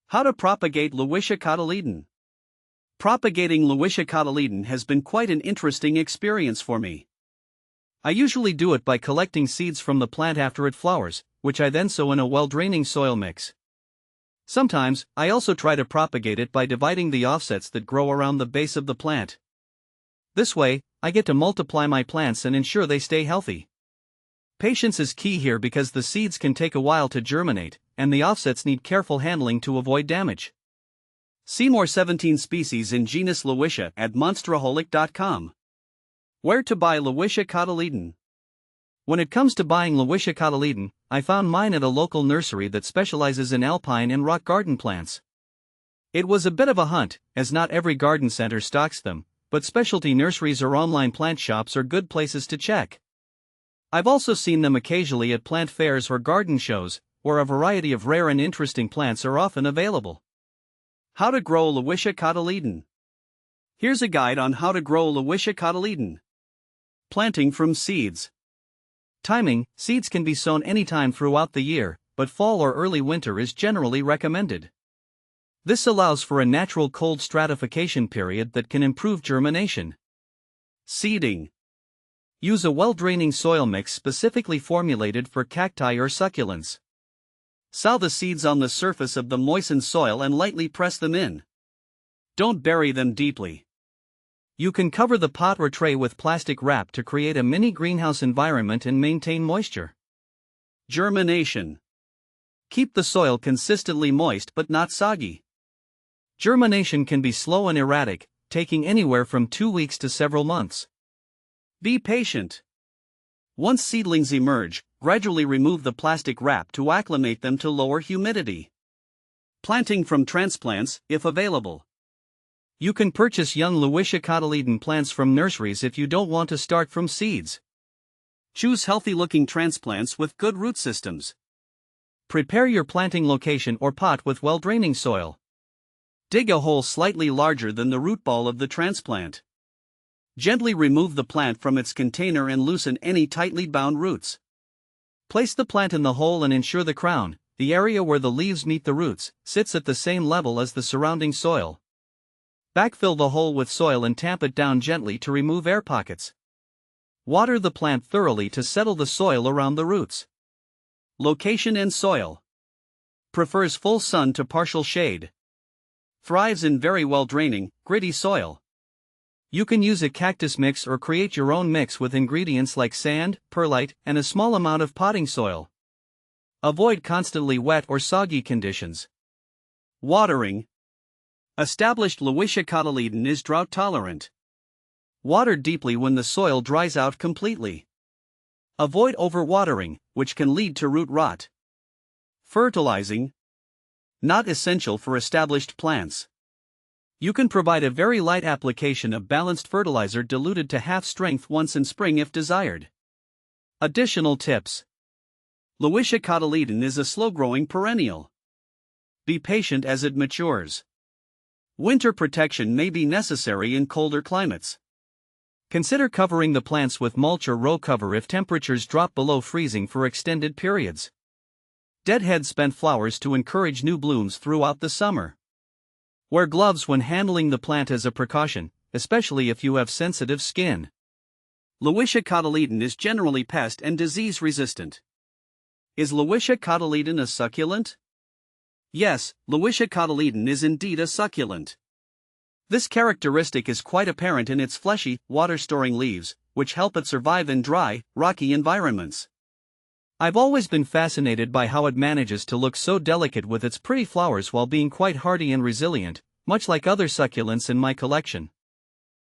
How to propagate Lewisia cotyledon. Propagating Lewisia cotyledon has been quite an interesting experience for me. I usually do it by collecting seeds from the plant after it flowers, which I then sow in a well-draining soil mix. Sometimes, I also try to propagate it by dividing the offsets that grow around the base of the plant. This way, I get to multiply my plants and ensure they stay healthy. Patience is key here because the seeds can take a while to germinate, and the offsets need careful handling to avoid damage. See more 17 species in genus Lewisia at monsteraholic.com. Where to buy Lewisia cotyledon? When it comes to buying Lewisia cotyledon, I found mine at a local nursery that specializes in alpine and rock garden plants. It was a bit of a hunt, as not every garden center stocks them, but specialty nurseries or online plant shops are good places to check. I've also seen them occasionally at plant fairs or garden shows, where a variety of rare and interesting plants are often available. How to grow Lewisia cotyledon. Here's a guide on how to grow Lewisia cotyledon. Planting from seeds. Timing: seeds can be sown anytime throughout the year, but fall or early winter is generally recommended. This allows for a natural cold stratification period that can improve germination. Seeding. Use a well-draining soil mix specifically formulated for cacti or succulents. Sow the seeds on the surface of the moistened soil and lightly press them in. Don't bury them deeply. You can cover the pot or tray with plastic wrap to create a mini greenhouse environment and maintain moisture. Germination. Keep the soil consistently moist but not soggy. Germination can be slow and erratic, taking anywhere from 2 weeks to several months. Be patient. Once seedlings emerge, gradually remove the plastic wrap to acclimate them to lower humidity. Planting from transplants, if available. You can purchase young Lewisia cotyledon plants from nurseries if you don't want to start from seeds. Choose healthy-looking transplants with good root systems. Prepare your planting location or pot with well-draining soil. Dig a hole slightly larger than the root ball of the transplant. Gently remove the plant from its container and loosen any tightly bound roots. Place the plant in the hole and ensure the crown, the area where the leaves meet the roots, sits at the same level as the surrounding soil. Backfill the hole with soil and tamp it down gently to remove air pockets. Water the plant thoroughly to settle the soil around the roots. Location and soil. Prefers full sun to partial shade. Thrives in very well-draining, gritty soil. You can use a cactus mix or create your own mix with ingredients like sand, perlite, and a small amount of potting soil. Avoid constantly wet or soggy conditions. Watering. Established Lewisia cotyledon is drought tolerant. Water deeply when the soil dries out completely. Avoid overwatering, which can lead to root rot. Fertilizing. Not essential for established plants. You can provide a very light application of balanced fertilizer diluted to half strength once in spring if desired. Additional tips. Lewisia cotyledon is a slow-growing perennial. Be patient as it matures. Winter protection may be necessary in colder climates. Consider covering the plants with mulch or row cover if temperatures drop below freezing for extended periods. Deadhead spent flowers to encourage new blooms throughout the summer. Wear gloves when handling the plant as a precaution, especially if you have sensitive skin. Lewisia cotyledon is generally pest and disease resistant. Is Lewisia cotyledon a succulent? Yes, Lewisia cotyledon is indeed a succulent. This characteristic is quite apparent in its fleshy, water-storing leaves, which help it survive in dry, rocky environments. I've always been fascinated by how it manages to look so delicate with its pretty flowers while being quite hardy and resilient, much like other succulents in my collection.